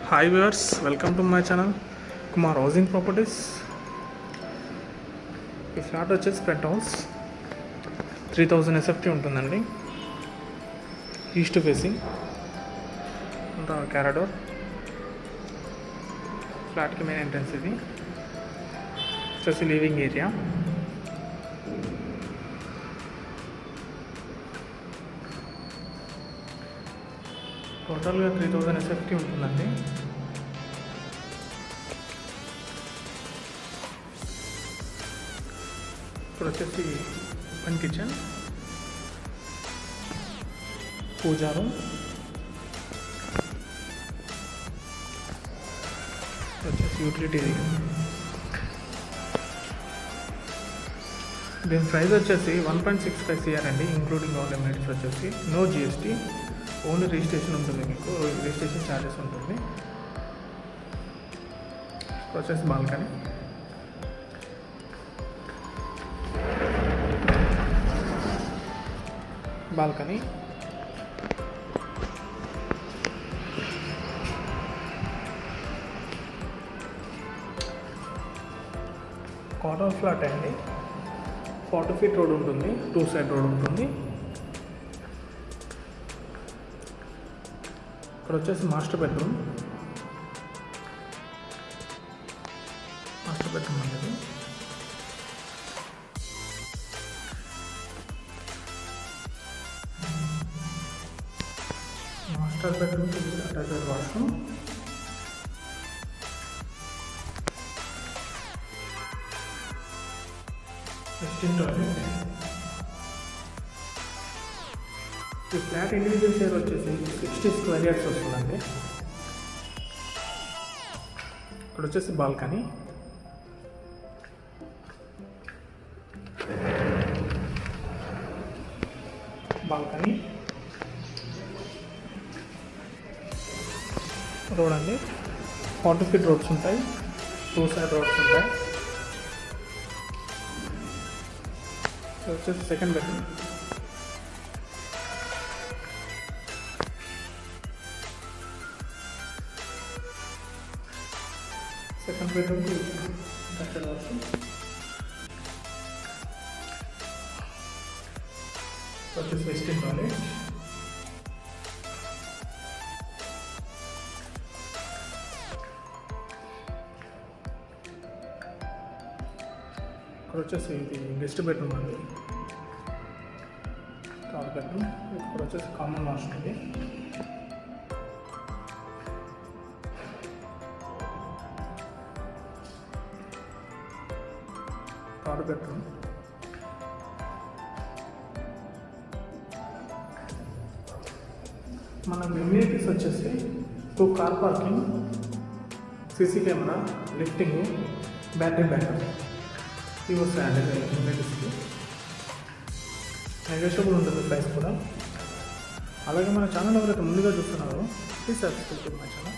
Hi viewers, welcome to my channel Kumar housing properties. ఈ flat వచ్చేసి penthouse 3000 SFT ఉంటుందండి. East facing corridor. ఫ్లాట్కి main entrance ఇది వచ్చేసి లివింగ్ ఏరియా. టోటల్గా 3000 SFT ఉంటుందండి. ఇప్పుడు వచ్చేసి ఓపెన్ కిచెన్, పూజా రూమ్, వచ్చేసి యూటిలిటీ. దీని ప్రైస్ వచ్చేసి 1.65 CR అండి, ఇంక్లూడింగ్ ఆల్ ఎమ్యూనిటీస్. వచ్చేసి నో GST, ఓన్లీ రిజిస్ట్రేషన్ ఉంటుంది. మీకు రిజిస్ట్రేషన్ ఛార్జెస్ ఉంటుంది. వచ్చేసి బాల్కనీ, కార్నర్ ఫ్లాట్ అండి. 40 feet రోడ్ ఉంటుంది, 2 side రోడ్ ఉంటుంది. ఇక్కడ వచ్చేసి మాస్టర్ బెడ్రూమ్ అనేది. Master bedroom attached washroom, western toilet. ఈ ఫ్లాట్ ఇండివిజువల్ షేర్ వచ్చేసి 60 square yards వస్తుందండి. ఇక్కడ వచ్చేసి బాల్కనీ, రోడ్ అండి. 40 feet రోడ్స్ ఉంటాయి, 2 side రోడ్స్ ఉంటాయి. వచ్చేసి సెకండ్ బెడ్రూమ్, అటాచ్డ్ వాష్రూమ్. వచ్చేసి వెస్టర్న్ టాయిలెట్. ఇక్కడ వచ్చేసి ఇది గెస్ట్ బెడ్రూమ్ అండి, థర్డ్ బెడ్రూమ్. ఇక్కడ వచ్చేసి కామన్ వాష్రూమ్ ఉంది. Third bedroom. మన ఎమ్యూనిటీస్ వచ్చేసి 2 car parking, CC camera, lifting, battery backup. ఇవి వస్తాయండి ఎమ్యూనిటీస్కి. నెగోషియబుల్ ఉంటుంది ప్రైస్ కూడా. అలాగే మన ఛానల్ ఎవరైతే ముందుగా చూస్తున్నారో ప్లీజ్ సబ్స్క్రైబ్ మై ఛానల్.